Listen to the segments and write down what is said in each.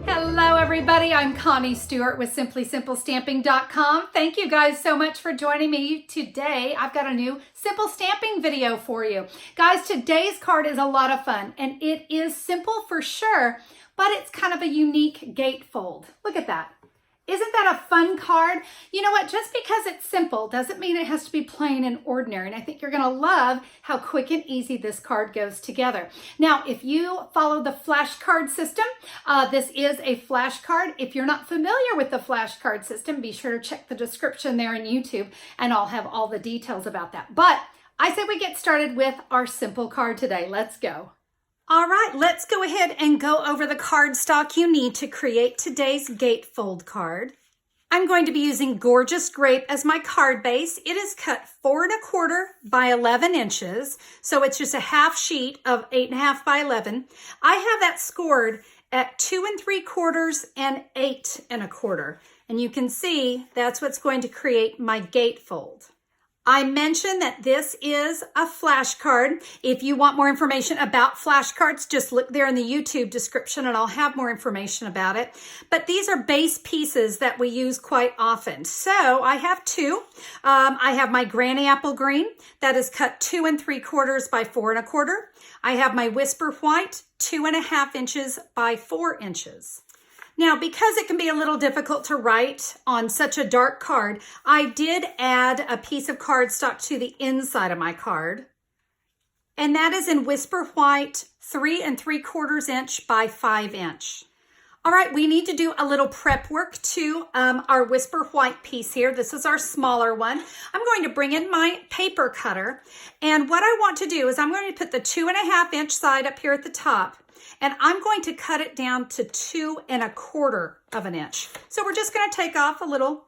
Hello everybody, I'm Connie Stewart with SimplySimpleStamping.com. Thank you guys so much for joining me today. I've got a new simple stamping video for you. Guys, today's card is a lot of fun and it is simple for sure, but it's kind of a unique gatefold. Look at that. Isn't that a fun card? You know what, just because it's simple doesn't mean it has to be plain and ordinary. And I think you're gonna love how quick and easy this card goes together. Now, if you follow the flashcard system, this is a flashcard. If you're not familiar with the flashcard system, be sure to check the description there in YouTube and I'll have all the details about that. But I say we get started with our simple card today. Let's go. All right, let's go ahead and go over the cardstock you need to create today's gatefold card. I'm going to be using Gorgeous Grape as my card base. It is cut 4 1/4 by 11 inches, so it's just a half sheet of 8 1/2 by 11. I have that scored at 2 3/4 and 8 1/4, and you can see that's what's going to create my gatefold. I mentioned that this is a flashcard. If you want more information about flashcards, just look there in the YouTube description and I'll have more information about it. But these are base pieces that we use quite often. So I have two. I have my Granny Apple Green that is cut 2 3/4 by 4 1/4. I have my Whisper White 2 1/2 inches by 4 inches. Now, because it can be a little difficult to write on such a dark card, I did add a piece of cardstock to the inside of my card. And that is in Whisper White 3 3/4 inch by 5 inch. All right, we need to do a little prep work to our Whisper White piece here. This is our smaller one. I'm going to bring in my paper cutter. And what I want to do is I'm going to put the 2 1/2 inch side up here at the top. And I'm going to cut it down to 2 1/4 of an inch. So we're just going to take off a little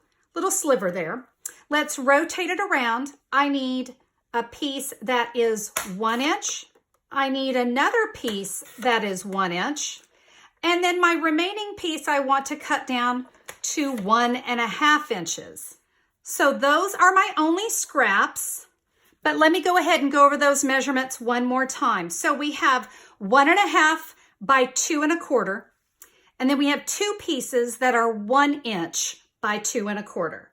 sliver there. Let's rotate it around. I need a piece that is 1 inch. I need another piece that is 1 inch. And then my remaining piece I want to cut down to 1 1/2 inches. So those are my only scraps. But let me go ahead and go over those measurements one more time. So we have 1 1/2 by 2 1/4. And then we have two pieces that are 1 inch by 2 1/4.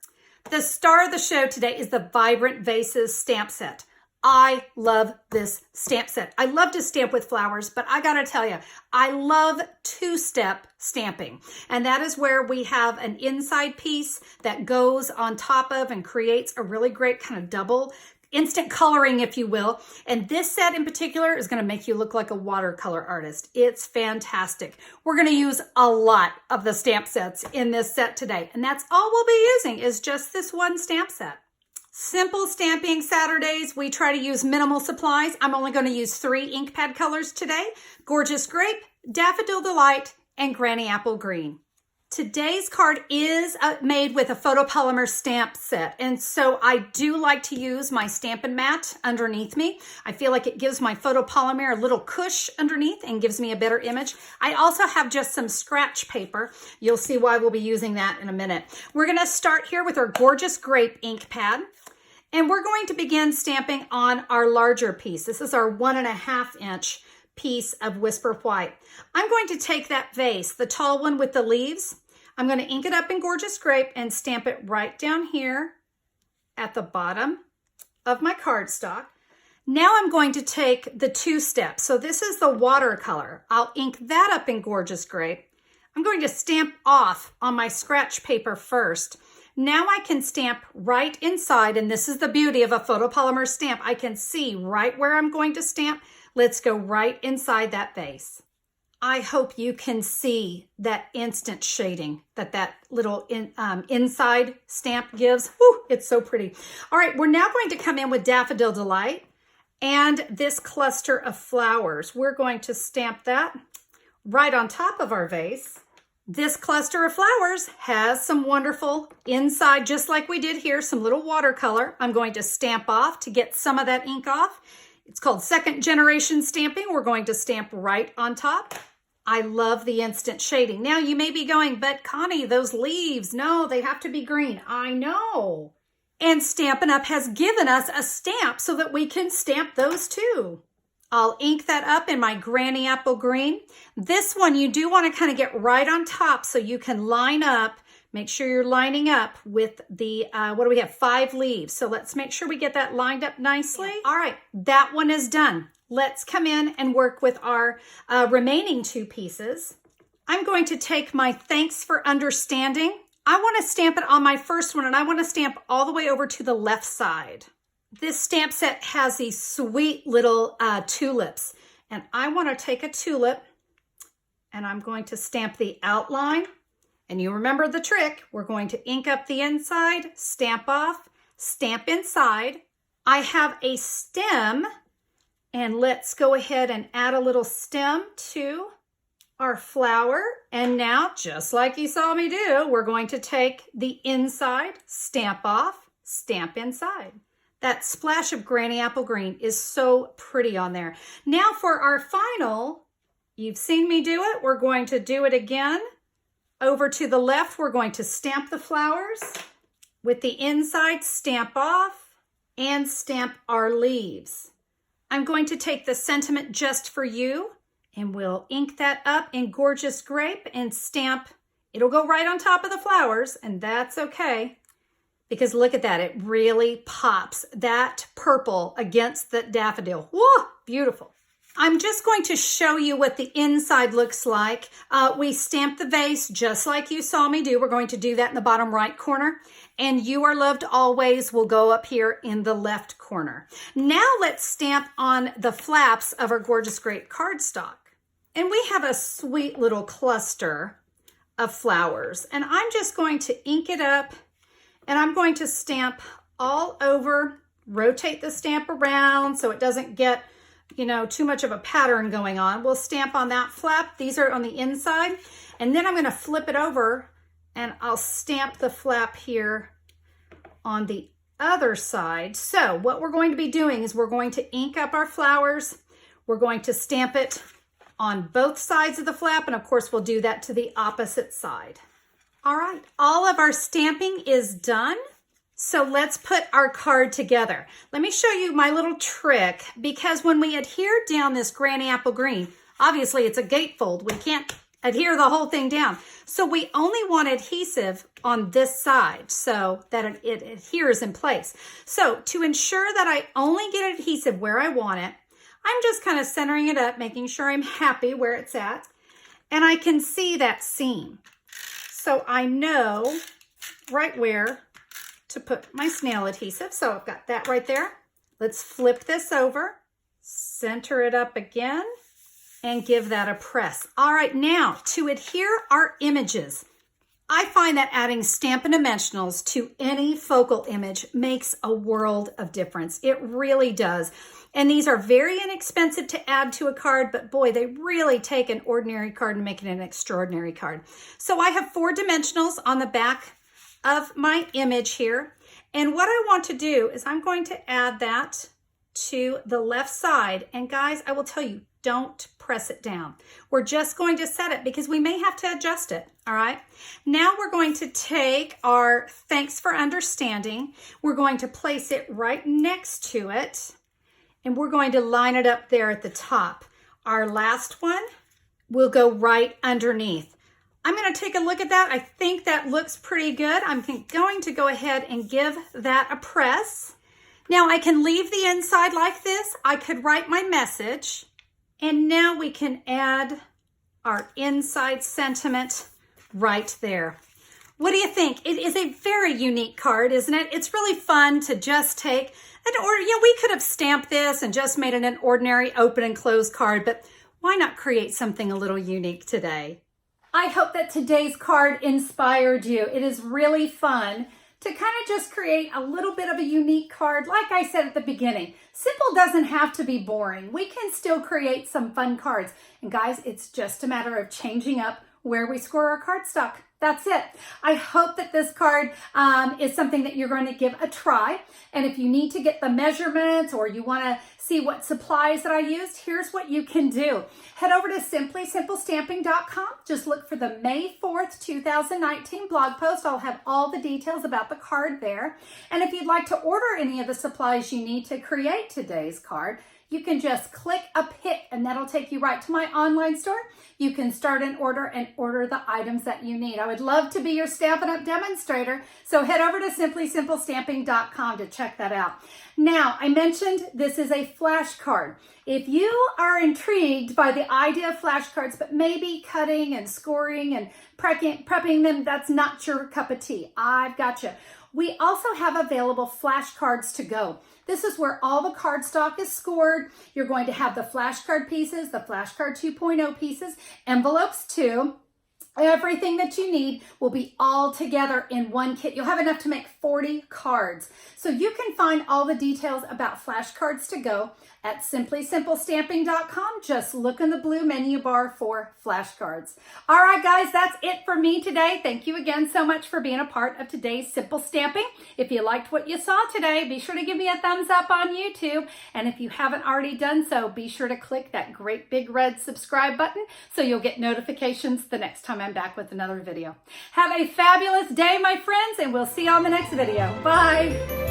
The star of the show today is the Vibrant Vases stamp set. I love this stamp set. I love to stamp with flowers, but I gotta tell you, I love two-step stamping. And that is where we have an inside piece that goes on top of and creates a really great kind of double instant coloring, if you will. And this set in particular is going to make you look like a watercolor artist. It's fantastic. We're going to use a lot of the stamp sets in this set today. And that's all we'll be using is just this one stamp set. Simple Stamping Saturdays, we try to use minimal supplies. I'm only going to use 3 ink pad colors today: Gorgeous Grape, Daffodil Delight, and Granny Apple Green. Today's card is made with a photopolymer stamp set, and so I do like to use my Stampin' Mat underneath me. I feel like it gives my photopolymer a little cush underneath and gives me a better image. I also have just some scratch paper. You'll see why we'll be using that in a minute. We're going to start here with our Gorgeous Grape ink pad, and we're going to begin stamping on our larger piece. This is our 1 1/2 inch piece of Whisper White. I'm going to take that vase, the tall one with the leaves. I'm going to ink it up in Gorgeous Grape and stamp it right down here at the bottom of my cardstock. Now I'm going to take the 2 steps. So this is the watercolor. I'll ink that up in Gorgeous Grape. I'm going to stamp off on my scratch paper first. Now I can stamp right inside, and this is the beauty of a photopolymer stamp. I can see right where I'm going to stamp. Let's go right inside that vase. I hope you can see that instant shading that little inside stamp gives. Whew, it's so pretty. All right, we're now going to come in with Daffodil Delight and this cluster of flowers. We're going to stamp that right on top of our vase. This cluster of flowers has some wonderful inside, just like we did here, some little watercolor. I'm going to stamp off to get some of that ink off. It's called second generation stamping. We're going to stamp right on top. I love the instant shading. Now you may be going, but Connie, those leaves, no, they have to be green. I know. And Stampin' Up! Has given us a stamp so that we can stamp those too. I'll ink that up in my Granny Apple Green. This one you do want to kind of get right on top so you can line up. Make sure you're lining up with the, what do we have, 5 leaves. So let's make sure we get that lined up nicely. All right, that one is done. Let's come in and work with our remaining 2 pieces. I'm going to take my Thanks for Understanding. I want to stamp it on my first one, and I want to stamp all the way over to the left side. This stamp set has these sweet little tulips, and I want to take a tulip, and I'm going to stamp the outline. And you remember the trick. We're going to ink up the inside, stamp off, stamp inside. I have a stem, and let's go ahead and add a little stem to our flower. And now, just like you saw me do, we're going to take the inside, stamp off, stamp inside. That splash of Granny Apple Green is so pretty on there. Now for our final, you've seen me do it. We're going to do it again. Over to the left, we're going to stamp the flowers. With the inside, stamp off and stamp our leaves. I'm going to take the Sentiment Just for You, and we'll ink that up in Gorgeous Grape and stamp. It'll go right on top of the flowers, and that's okay. Because look at that, it really pops that purple against the daffodil. Whoa, beautiful. I'm just going to show you what the inside looks like. We stamped the vase just like you saw me do. We're going to do that in the bottom right corner. And You Are Loved Always will go up here in the left corner. Now let's stamp on the flaps of our Gorgeous Grape cardstock. And we have a sweet little cluster of flowers. And I'm just going to ink it up, and I'm going to stamp all over, rotate the stamp around so it doesn't get, you know, too much of a pattern going on. We'll stamp on that flap. These are on the inside. And then I'm going to flip it over, and I'll stamp the flap here on the other side. So what we're going to be doing is we're going to ink up our flowers. We're going to stamp it on both sides of the flap, and of course we'll do that to the opposite side. All right, all of our stamping is done. So let's put our card together. Let me show you my little trick, because when we adhere down this Granny Apple Green, obviously it's a gatefold. We can't adhere the whole thing down. So we only want adhesive on this side so that it adheres in place. So to ensure that I only get adhesive where I want it, I'm just kind of centering it up, making sure I'm happy where it's at. And I can see that seam. So I know right where to put my snail adhesive. So I've got that right there. Let's flip this over, center it up again, and give that a press. All right, now to adhere our images, I find that adding Stampin' Dimensionals to any focal image makes a world of difference. It really does. And these are very inexpensive to add to a card, but boy, they really take an ordinary card and make it an extraordinary card. So I have 4 dimensionals on the back of my image here. And what I want to do is I'm going to add that to the left side. And guys, I will tell you, don't press it down. We're just going to set it because we may have to adjust it, all right? Now we're going to take our Thanks for Understanding. We're going to place it right next to it, and we're going to line it up there at the top. Our last one will go right underneath. I'm going to take a look at that. I think that looks pretty good. I'm going to go ahead and give that a press. Now I can leave the inside like this. I could write my message. And now we can add our inside sentiment right there. What do you think? It is a very unique card, isn't it? It's really fun to just take we could have stamped this and just made it an ordinary open and close card, but why not create something a little unique today? I hope that today's card inspired you. It is really fun to kind of just create a little bit of a unique card. Like I said at the beginning, simple doesn't have to be boring. We can still create some fun cards. And guys, it's just a matter of changing up where we score our cardstock. That's it. I hope that this card is something that you're going to give a try. And if you need to get the measurements or you want to see what supplies that I used, here's what you can do. Head over to simplysimplestamping.com. Just look for the May 4th, 2019 blog post. I'll have all the details about the card there. And if you'd like to order any of the supplies you need to create today's card, you can just click a pick and that'll take you right to my online store. You can start an order and order the items that you need. I would love to be your Stampin' Up! Demonstrator, so head over to simplysimplestamping.com to check that out. Now, I mentioned this is a flashcard. If you are intrigued by the idea of flashcards, but maybe cutting and scoring and prepping them, that's not your cup of tea, I've got you. We also have available flashcards to go. This is where all the cardstock is scored. You're going to have the flashcard pieces, the flashcard 2.0 pieces, envelopes too. Everything that you need will be all together in one kit. You'll have enough to make 40 cards. So you can find all the details about flashcards to go at simplysimplestamping.com. Just look in the blue menu bar for flashcards. All right, guys, that's it for me today. Thank you again so much for being a part of today's Simple Stamping. If you liked what you saw today, be sure to give me a thumbs up on YouTube. And if you haven't already done so, be sure to click that great big red subscribe button so you'll get notifications the next time I'm back with another video. Have a fabulous day, my friends, and we'll see you on the next video. Bye.